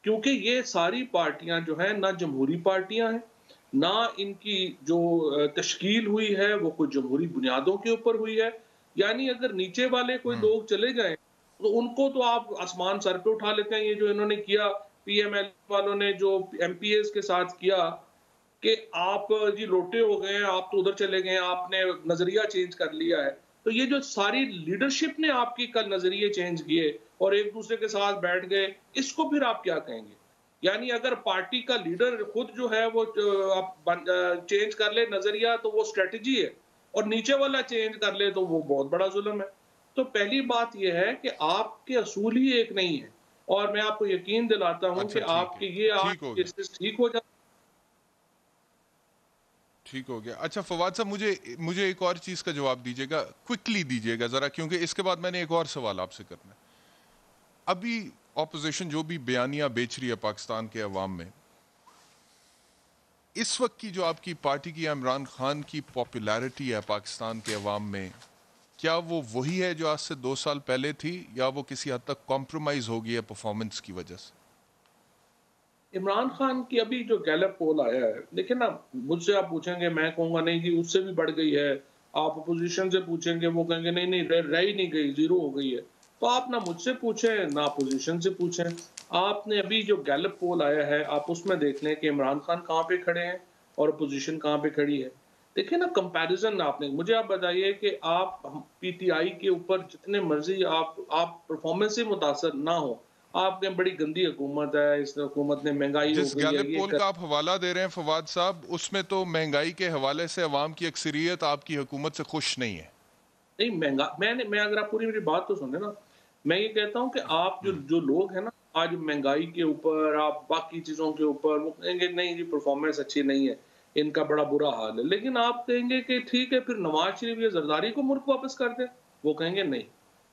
क्योंकि ये सारी पार्टियां जो है ना जमहूरी पार्टियां हैं, ना इनकी जो तश्कील हुई है वो कोई जमहूरी बुनियादों के ऊपर हुई है। यानी अगर नीचे वाले कोई लोग चले जाएं तो उनको तो आप आसमान सर पे उठा लेते हैं। ये जो इन्होंने किया, PML वालों ने जो MPAs के साथ किया कि आप जी लोटे हो गए, आप तो उधर चले गए, आपने नजरिया चेंज कर लिया है। तो ये जो सारी लीडरशिप ने आपकी कल नजरिए चेंज किए और एक दूसरे के साथ बैठ गए, इसको फिर आप क्या कहेंगे? यानी अगर पार्टी का लीडर खुद जो है वो चेंज कर ले नजरिया तो वो स्ट्रेटजी है, और नीचे वाला चेंज कर ले तो वो बहुत बड़ा जुल्म है। तो पहली बात यह है कि आपके असूल ही एक नहीं है, और मैं आपको यकीन दिलाता हूं कि आपके ये केसेस ठीक हो जाए। ठीक हो गया। अच्छा फवाद साहब, मुझे एक और चीज का जवाब दीजिएगा, क्विकली दीजिएगा जरा, क्योंकि इसके बाद मैंने एक और सवाल आपसे करना है। अभी ऑपोजिशन जो भी बयानियां बेच रही है पाकिस्तान के अवाम में, इस वक्त की जो आपकी पार्टी की इमरान खान की पॉपुलैरिटी है पाकिस्तान के अवाम में, क्या वो वही है जो आज से 2 साल पहले थी, या वो किसी हद तक कॉम्प्रोमाइज हो गई है परफॉर्मेंस की वजह से? इमरान खान की अभी जो गैलप पोल आया है, देखिए ना, मुझसे आप पूछेंगे मैं कहूंगा नहीं जी उससे भी बढ़ गई है। आप अपोजिशन से पूछेंगे वो कहेंगे नहीं नहीं रह ही नहीं गई, 0 हो गई है। तो आप ना मुझसे पूछें ना अपोजिशन से पूछें। आपने अभी जो गैलप पोल आया है आप उसमें देख लें कि इमरान खान कहाँ पे खड़े हैं और अपोजिशन कहाँ पे खड़ी है। देखिए ना कंपैरिजन आपने, मुझे आप बताइए कि आप PTI के ऊपर जितने मर्जी आप परफॉर्मेंस से मुतासर ना हो, आपने बड़ी गंदी हुकूमत है, इस हुकूमत ने महंगाई जिस गैलप पोल का आप हवाला दे रहे हैं फवाद साहब, उसमें तो महंगाई के हवाले से अवाम की अक्सरियत आपकी हुकूमत से खुश नहीं है। नहीं महंगा, मैं अगर आप पूरी मेरी बात तो सुने ना, मैं ये कहता हूँ कि आप जो लोग हैं ना आज महंगाई के ऊपर, आप बाकी चीजों के ऊपर, वो कहेंगे नहीं जी परफॉर्मेंस अच्छी नहीं है, इनका बड़ा बुरा हाल है। लेकिन आप कहेंगे कि ठीक है फिर नवाज शरीफ या जरदारी को मुल्क वापस कर दे, वो कहेंगे नहीं,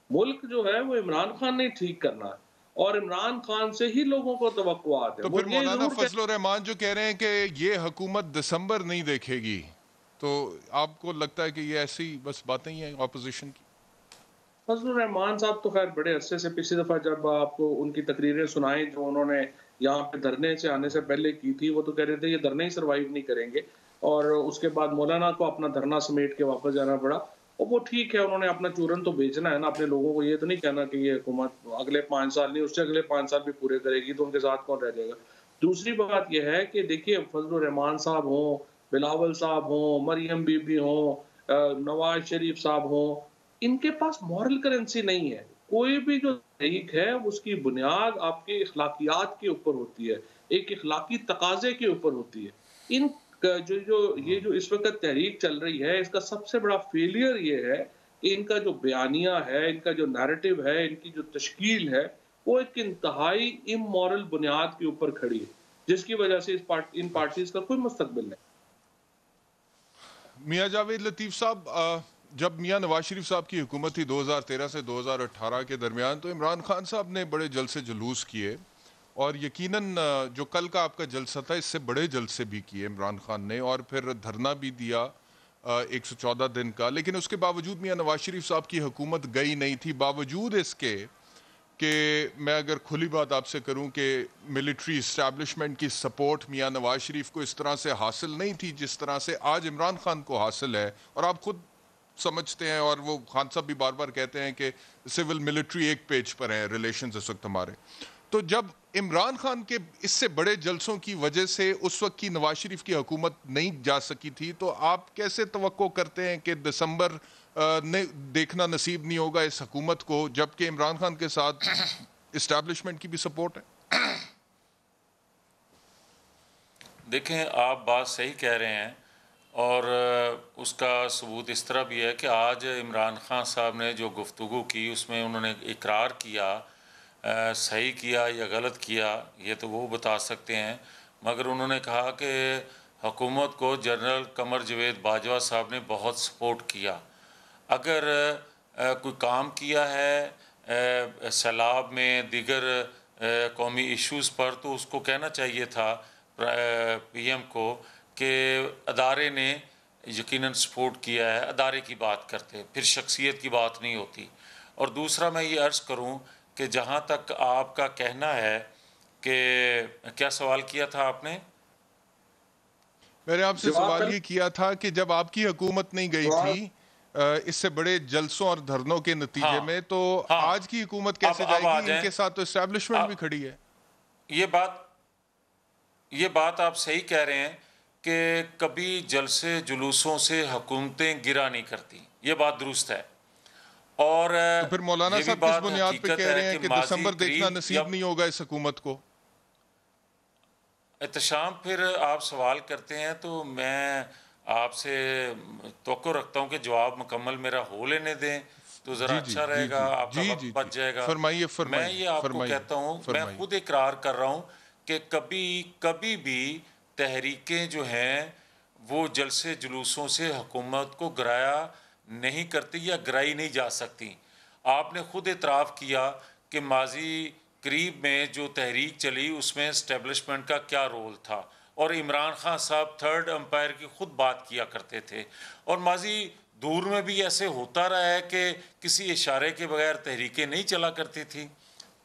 मुल्क जो है वो इमरान खान ने ठीक करना है और इमरान खान से ही लोगों को तवक्कुआत है। तो फिर मौलाना फजलुर रहमान जो कह रहे हैं कि ये हुकूमत दिसंबर नहीं देखेगी, तो आपको लगता है कि ये ऐसी बस बातें ही हैं ऑपोजिशन की? फजलुर रहमान साहब तो खैर बड़े अरसे से, पिछली दफ़ा जब आपको उनकी तकरीरें सुनाई जो उन्होंने यहाँ पे धरने से आने से पहले की थी, वो तो कह रहे थे ये धरने ही सर्वाइव नहीं करेंगे, और उसके बाद मौलाना को अपना धरना समेट के वापस जाना पड़ा। और वो ठीक है, उन्होंने अपना चूरन तो बेचना है ना अपने लोगों को, ये तो नहीं कहना कि ये हुकूमत अगले 5 साल नहीं, उससे अगले 5 साल भी पूरे करेगी, तो उनके साथ कौन रह जाएगा। दूसरी बात यह है कि देखिए फजलुर रहमान साहब हों, बिलावल साहब हों, मरियम बीबी हों, नवाज शरीफ साहब हों, इनके पास मॉरल करेंसी नहीं है। कोई भी जो तहरीक है उसकी बुनियाद आपके अखलाकियात के ऊपर होती है, एक अखलाकी तकाजे के ऊपर होती है। इन ये जो इस वक्त तहरीक चल रही है, इसका सबसे बड़ा फेलियर ये है कि इनका जो बयानिया है, इनका जो नैरेटिव है, इनकी जो तश्कील है, वो एक इंतहाई इमोरल बुनियाद के ऊपर खड़ी है, जिसकी वजह से इन पार्टीज का कोई मुस्तकबिल नहीं। मियां जावेद लतीफ साहब, जब मियां नवाज शरीफ साहब की हुकूमत थी 2013 से 2018 के दरमियान, तो इमरान खान साहब ने बड़े जलसे जुलूस किए, और यकीनन जो कल का आपका जलसा था इससे बड़े जलसे भी किए इमरान खान ने, और फिर धरना भी दिया 114 दिन का। लेकिन उसके बावजूद मियां नवाज शरीफ साहब की हुकूमत गई नहीं थी, बावजूद इसके कि मैं अगर खुली बात आपसे करूं कि मिलिट्री इस्टेब्लिशमेंट की सपोर्ट मियां नवाज शरीफ को इस तरह से हासिल नहीं थी जिस तरह से आज इमरान खान को हासिल है। और आप खुद समझते हैं, और वो खान साहब भी बार बार कहते हैं कि सिविल मिलिट्री एक पेज पर है रिलेशंस इस वक्त हमारे। तो जब इमरान खान के इससे बड़े जलसों की वजह से उस वक्त की नवाज शरीफ की हुकूमत नहीं जा सकी थी, तो आप कैसे तवक्को करते हैं कि दिसंबर देखना नसीब नहीं होगा इस हुकूमत को, जबकि इमरान खान के साथ इस्टेब्लिशमेंट की भी सपोर्ट है? देखें, आप बात सही कह रहे हैं, और उसका सबूत इस तरह भी है कि आज इमरान खान साहब ने जो गुफ्तगू की उसमें उन्होंने इकरार किया, सही किया या गलत किया ये तो वो बता सकते हैं, मगर उन्होंने कहा कि हुकूमत को जनरल कमर जवेद बाजवा साहब ने बहुत सपोर्ट किया। अगर कोई काम किया है सैलाब में दीगर कौमी इश्यूज़ पर, तो उसको कहना चाहिए था PM को कि अदारे ने यकीनन सपोर्ट किया है, अदारे की बात करते, फिर शख्सियत की बात नहीं होती। और दूसरा मैं ये अर्ज़ करूँ कि जहाँ तक आपका कहना है कि क्या सवाल किया था आपने? मैंने आपसे सवाल ये किया था कि जब आपकी हुकूमत नहीं गई थी इससे बड़े जलसों और धरनों के नतीजे में, तो आज की हुकूमत कैसे जाएगी? इनके साथ तो एस्टेब्लिशमेंट भी खड़ी है। ये बात आप सही कह रहे हैं कि कभी जलसे जुलूसों से हुकूमतें गिरा नहीं करती, ये बात दुरुस्त है। और तो फिर मौलाना साहब किस बुनियाद पे कह रहे हैं कि दिसंबर देखना नसीब नहीं होगा इस हुकूमत को? एहतशाम, फिर आप सवाल करते हैं तो मैं आपसे तवक्को रखता हूं कि जवाब मुकम्मल मेरा हो लेने दें तो ज़रा अच्छा रहेगा, आपका वक्त बच जाएगा। मैं ये आपको कहता हूं, मैं खुद इकरार कर रहा हूं कि कभी भी तहरीकें जो हैं वो जलसे जुलूसों से हुकूमत को गिराया नहीं करती या गिराई नहीं जा सकती। आपने खुद इतराफ़ किया कि माजी करीब में जो तहरीक चली उसमें इस्टेब्लिशमेंट का क्या रोल था, और इमरान खान साहब थर्ड एम्पायर की खुद बात किया करते थे, और माजी दूर में भी ऐसे होता रहा है कि किसी इशारे के बगैर तहरीकें नहीं चला करती थी।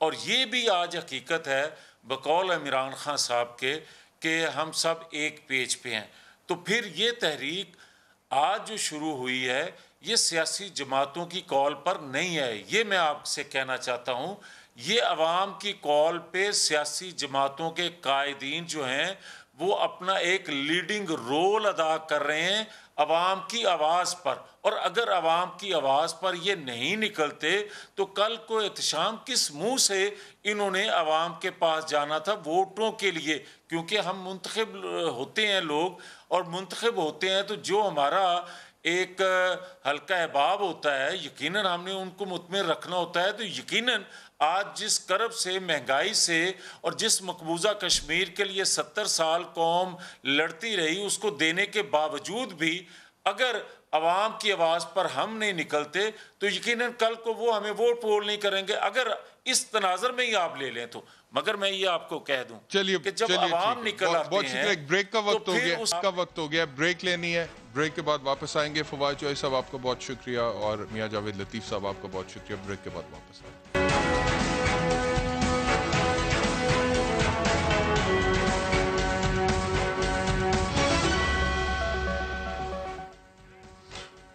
और ये भी आज हकीकत है बकौल इमरान खान साहब के कि हम सब एक पेज पे हैं। तो फिर ये तहरीक आज जो शुरू हुई है ये सियासी जमातों की कॉल पर नहीं है, ये मैं आपसे कहना चाहता हूँ। ये अवाम की कॉल पे सियासी जमातों के कायदीन जो हैं वो अपना एक लीडिंग रोल अदा कर रहे हैं अवाम की आवाज़ पर, और अगर अवाम की आवाज़ पर ये नहीं निकलते तो कल को एहतशाम किस मुंह से इन्होंने अवाम के पास जाना था वोटों के लिए, क्योंकि हम मुंतखब होते हैं लोग, और मुंतखब होते हैं तो जो हमारा एक हल्का अहबाब होता है यकीनन हमने उनको मुतमिन रखना होता है। तो यकीनन आज जिस करब से, महंगाई से, और जिस मकबूजा कश्मीर के लिए 70 साल कौम लड़ती रही उसको देने के बावजूद भी अगर अवाम की आवाज़ पर हम नहीं निकलते तो यकीनन कल को वो हमें वोट नहीं करेंगे। अगर इस तनाज़र में ही आप ले लें तो मगर मैं ये आपको कह दूं चलिए कि जब आवाम निकल आते बहुत शुक्रिया। हैं ब्रेक का वक्त तो हो फिर गया, उस- उसका वक्त हो गया, ब्रेक लेनी है। ब्रेक के बाद वापस आएंगे। फवाद चौधरी साहब आपका बहुत शुक्रिया और मियां जावेद लतीफ साहब आपका बहुत शुक्रिया। ब्रेक के बाद वापस आएंगे।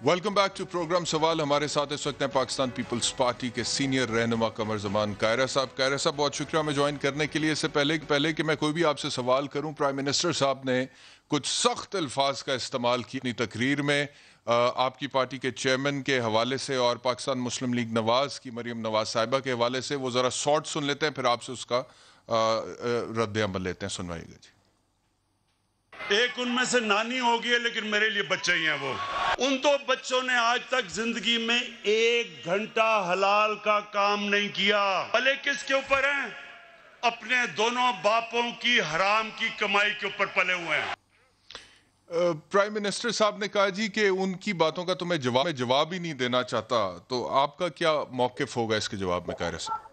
वेलकम बैक टू प्रोग्राम सवाल। हमारे साथ इस वक्त हैं पाकिस्तान पीपल्स पार्टी के सीनियर रहनुमा कमर ज़मान कायरा साहब। कायरा साहब बहुत शुक्रिया हमें ज्वाइन करने के लिए। इससे पहले कि मैं कोई भी आपसे सवाल करूं, प्राइम मिनिस्टर साहब ने कुछ सख्त अल्फाज का इस्तेमाल किया अपनी तकरीर में आपकी पार्टी के चेयरमैन के हवाले से और पाकिस्तान मुस्लिम लीग नवाज की मरीम नवाज साहिबा के हवाले से। वो ज़रा शॉर्ट सुन लेते हैं, फिर आपसे उसका रद्द अमल लेते हैं। सुनवाइएगा जी। एक उनमें से नानी होगी है, लेकिन मेरे लिए बच्चे ही हैं वो। उन दो बच्चों ने आज तक जिंदगी में 1 घंटा हलाल का काम नहीं किया। भले किसके ऊपर हैं? अपने दोनों बापों की हराम की कमाई के ऊपर पले हुए हैं। प्राइम मिनिस्टर साहब ने कहा जी कि उनकी बातों का तो मैं जवाब ही नहीं देना चाहता, तो आपका क्या मौकिफ होगा इसके जवाब में कायरा साहब?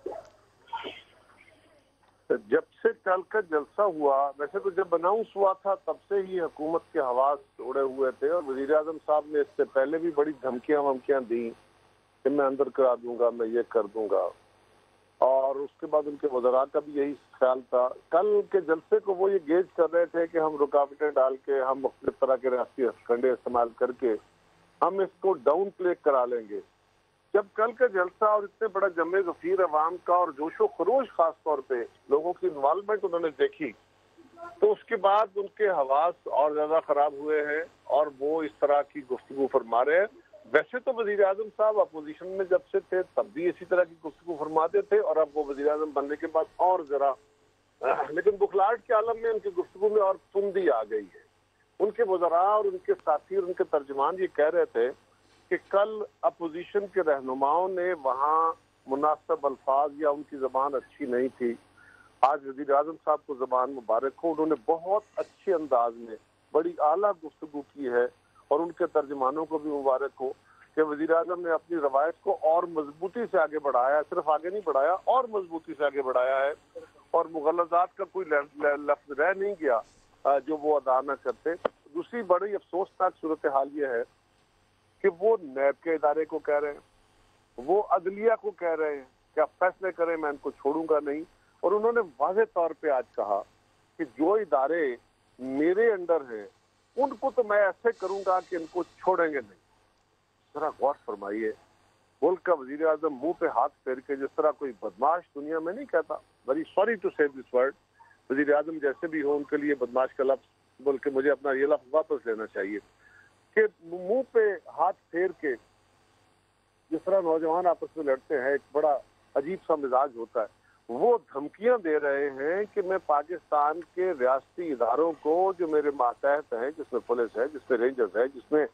जब से कल का जलसा हुआ, वैसे तो जब अनाउंस हुआ था तब से ही हुकूमत के हवास उड़े हुए थे और वजीर आजम साहब ने इससे पहले भी बड़ी धमकियां वमकियां दी कि मैं अंदर करा दूंगा, मैं ये कर दूंगा, और उसके बाद उनके वज़रा का भी यही ख्याल था। कल के जलसे को वो ये गेज कर रहे थे कि हम रुकावटें डाल के, हम मुख्तलिफ तरह के रियासती हथकंडे इस्तेमाल करके हम इसको डाउन प्ले करा लेंगे। जब कल का जलसा और इतने बड़ा जमे गफीर अवाम का और जोशो खरोश खास तौर पे लोगों की इन्वॉल्वमेंट उन्होंने देखी, तो उसके बाद उनके हवास और ज्यादा खराब हुए हैं और वो इस तरह की गुफ्तगू फरमा रहे हैं। वैसे तो वजीर आजम साहब अपोजिशन में जब से थे तब भी इसी तरह की गुफ्तगू फरमाते थे और अब वो वजीर आजम बनने के बाद और जरा, लेकिन बुखलाहट के आलम में उनकी गुफ्तगू में और तुंदी आ गई है। उनके वज़रा और उनके साथी और उनके तर्जमान ये कह रहे थे कि कल अपोजिशन के रहनुमाओं ने वहाँ मुनासिब अल्फाज या उनकी जबान अच्छी नहीं थी। आज वज़ीर आज़म साहब को जबान मुबारक हो, उन्होंने बहुत अच्छे अंदाज में बड़ी आला गुफ्तगू की है और उनके तर्जमानों को भी मुबारक हो कि वज़ीर आज़म ने अपनी रवायत को और मजबूती से आगे बढ़ाया। सिर्फ आगे नहीं बढ़ाया, और मजबूती से आगे बढ़ाया है और मुगलजात का कोई लफ्ज रह नहीं गया जो वो अदा न करते। दूसरी बड़ी अफसोसनाक सूरत हाल ये है कि वो नैब के इदारे को कह रहे हैं, वो अदलिया को कह रहे हैं कि आप फैसले करें, मैं इनको छोड़ूंगा नहीं। और उन्होंने वाज़ेह तौर पे आज कहा कि जो इदारे मेरे अंडर हैं उनको तो मैं ऐसे करूंगा कि इनको छोड़ेंगे नहीं। जरा गौर फरमाइए, मुल्क का वजीर आजम मुंह पे हाथ फेर के जिस तरह कोई बदमाश, दुनिया में नहीं कहता, वेरी सॉरी टू से दिस वर्ड, वजीर आजम जैसे भी हो उनके लिए बदमाश का लफ्ज बोल के मुझे अपना ये लफ्ज वापस लेना चाहिए, कि मुंह पे हाथ फेर के जिस तरह नौजवान आपस में लड़ते हैं, एक बड़ा अजीब सा मिजाज होता है, वो धमकियां दे रहे हैं कि मैं पाकिस्तान के रियासती इदारों को जो मेरे मातहत हैं, जिसमें पुलिस है, जिसमें रेंजर्स है, जिसमें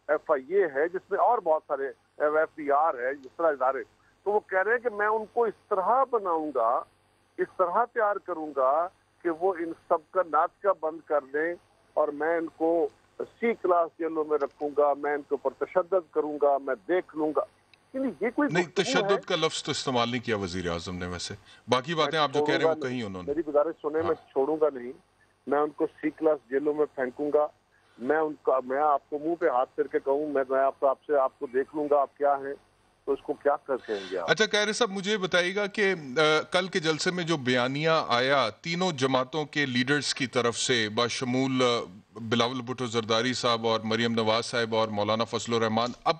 FIA है, जिसमें और बहुत सारे FDR है, जिस तरह इदारे, तो वो कह रहे हैं कि मैं उनको इस तरह बनाऊंगा, इस तरह तैयार करूंगा कि वो इन सब का नाटका बंद कर दें और मैं इनको C क्लास जेलों में रखूंगा, मैं इनके ऊपर तशद्दुद करूंगा, मैं देख लूंगा। ये कोई नहीं, तशद्दुद का लफ्ज तो इस्तेमाल नहीं किया वजीर आजम ने। वैसे बाकी बातें आप जो कह रहे हैं वो कही उन्होंने। मेरी गुजारिश सुने, मैं छोड़ूंगा नहीं, मैं उनको C क्लास जेलों में फेंकूंगा, मैं आपको मुंह पे हाथ फेर के कहूँ, मैं आपको देख लूंगा आप क्या हैं, तो उसको क्या कर कहेंगे आप? अच्छा कायरे साहब, मुझे बताइएगा कि कल के जलसे में जो बयानिया आया तीनों जमातों के लीडर्स की तरफ से, बाशमूल बिलावल भुट्टो जरदारी साहब और मरियम नवाज साहब और मौलाना फजलुर रहमान, अब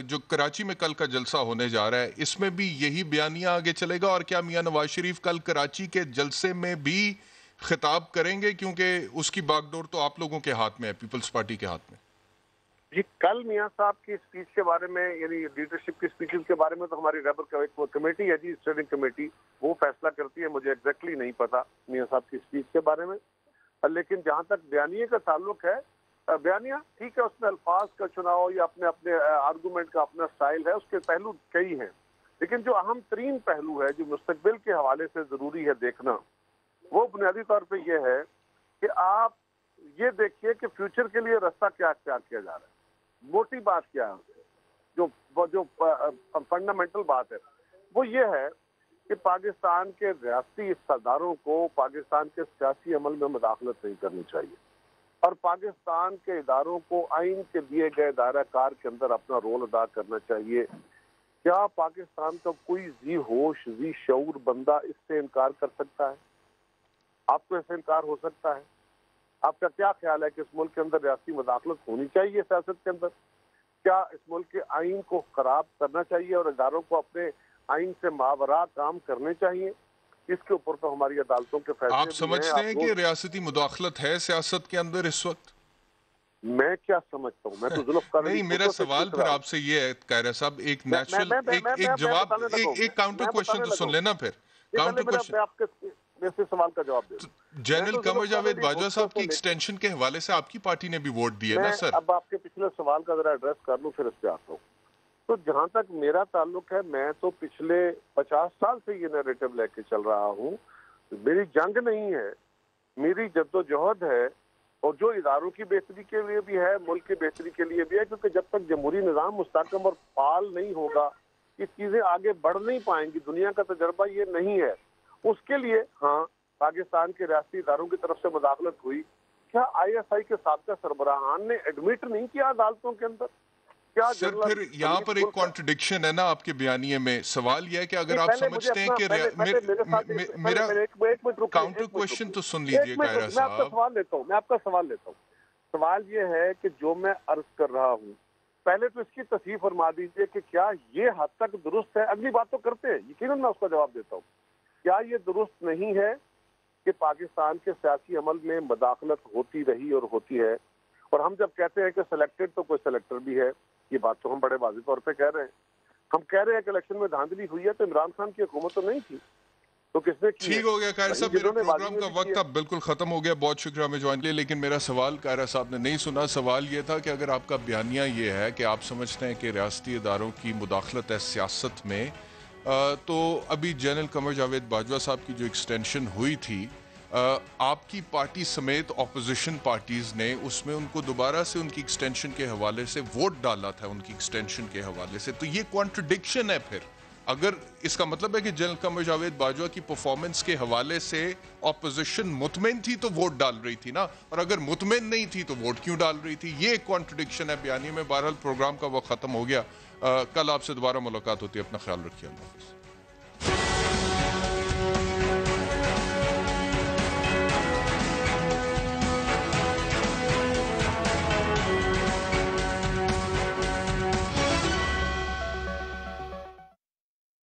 जो कराची में कल का जलसा होने जा रहा है इसमें भी यही बयानिया आगे चलेगा? और क्या मियां नवाज शरीफ कल कराची के जलसे में भी खिताब करेंगे, क्योंकि उसकी बागडोर तो आप लोगों के हाथ में है, पीपल्स पार्टी के हाथ में? जी, कल मियां साहब की स्पीच के बारे में, यानी लीडरशिप की स्पीचेस के बारे में तो हमारी रेबर कमेटी है जी, स्टैंडिंग कमेटी, वो फैसला करती है। मुझे एग्जैक्टली नहीं पता मियां साहब की स्पीच के बारे में, लेकिन जहां तक बयानिए का ताल्लुक है, बयानिया ठीक है, उसमें अल्फाज का चुनाव या अपने अपने आर्गूमेंट का अपना स्टाइल है, उसके पहलू कई हैं, लेकिन जो अहम तरीन पहलू है जो मुस्तकबिल के हवाले से जरूरी है देखना, वो बुनियादी तौर पर यह है कि आप ये देखिए कि फ्यूचर के लिए रास्ता क्या क्या किया जा रहा है। मोटी बात क्या है, जो फंडामेंटल बात है वो ये है कि पाकिस्तान के रियासती इक़्तिदारों को पाकिस्तान के सियासी अमल में मुदाखलत नहीं करनी चाहिए और पाकिस्तान के इदारों को आइन के दिए गए दायरा कार के अंदर अपना रोल अदा करना चाहिए। क्या पाकिस्तान का कोई जी होश जी शऊर बंदा इससे इनकार कर सकता है? आपको इससे इनकार हो सकता है? आपका क्या ख्याल है कि इस मुल्क के अंदर रियासती मुदाखलत होनी चाहिए सियासत के अंदर? क्या इस मुल्क के आइन को खराब करना चाहिए और इदारों को अपने आइन से मावरा काम करने चाहिए? इसके ऊपर तो हमारी अदालतों के फैसले। आप समझते हैं कि रियासती मुदाखलत है सियासत के अंदर इस वक्त? मैं क्या समझता हूँ, मैं तो जुल्फ़ नहीं, मेरा सवाल फिर आपसे ये है कायरा साहब, एक नेचुरल एक जवाब, एक काउंटर क्वेश्चन तो सुन लेना। फिर काउंटर क्वेश्चन आपके सवाल का जवाब दे। जनरल कमर जावेद बाजवा साहब की एक्सटेंशन के हवाले से आपकी पार्टी ने भी वोट दिए ना सर? अब आपके पिछले सवाल का जरा एड्रेस कर लूं फिर इस पे आता हूँ। तो जहां तक मेरा ताल्लुक है, मैं तो पिछले 50 साल से ये नैरेटिव लेके चल रहा हूँ। मेरी जंग नहीं है, मेरी जद्दोजहद है और जो इदारों की बेहतरी के लिए भी है, मुल्क की बेहतरी के लिए भी है, क्योंकि जब तक जमहूरी निज़ाम मुस्तहकम और फाल नहीं होगा ये चीज़ें आगे बढ़ नहीं पाएंगी। दुनिया का तजर्बा ये नहीं है। उसके लिए हाँ, पाकिस्तान के रियासती इदारों की तरफ से मुदाखलत हुई। क्या ISI के साबका सरबराहान ने एडमिट नहीं किया अदालतों के अंदर? क्या सर फिर यहाँ पर एक कॉन्ट्रडिक्शन है ना आपके बयानिए में। सवाल यह है कि अगर आप समझते हैं कि मेरा काउंटर क्वेश्चन तो सुन लीजिए कायरा साहब। मैं आपका सवाल लेता हूँ। सवाल ये है कि जो मैं अर्ज कर रहा हूँ, पहले तो इसकी तस्दीक फरमा दीजिए कि क्या ये हद तक दुरुस्त है। अगली बात तो करते हैं, यकीनन मैं उसका जवाब देता हूँ। क्या ये दुरुस्त नहीं है कि पाकिस्तान के सियासी अमल में मुदाखलत होती रही और होती है? और हम जब कहते हैं कि सिलेक्टेड तो कोई सिलेक्टर भी है, ये बात तो हम बड़े वाज़ेह तौर पे कह रहे हैं। हम कह रहे हैं कि इलेक्शन में धांधली हुई है तो इमरान खान की हुकूमत तो नहीं थी, तो किसने की? ठीक हो गया कायरा साहब, मेरे प्रोग्राम का वक्त अब बिल्कुल खत्म हो गया। बहुत शुक्रिया हमें ज्वाइन के लिए, लेकिन मेरा सवाल कायरा साहब ने नहीं सुना। सवाल ये था कि अगर आपका बयानिया ये है कि आप समझते हैं कि रियासती इदारों की मुदाखलत है सियासत में, तो अभी जनरल कमर जावेद बाजवा साहब की जो एक्सटेंशन हुई थी, आपकी पार्टी समेत ऑपोजिशन पार्टीज ने उसमें उनको दोबारा से उनकी एक्सटेंशन के हवाले से वोट डाला था, उनकी एक्सटेंशन के हवाले से। तो ये कॉन्ट्रडिक्शन है। फिर अगर इसका मतलब है कि जनरल कमर जावेद बाजवा की परफॉर्मेंस के हवाले से ऑपोजिशन मुतमिन थी तो वोट डाल रही थी ना, और अगर मुतमिन नहीं थी तो वोट क्यों डाल रही थी? ये कॉन्ट्रडिक्शन है बयानी में। बहरहाल प्रोग्राम का वक्त खत्म हो गया। कल आपसे दोबारा मुलाकात होती है। अपना ख्याल रखिए। अल्लाह हाफ़िज़।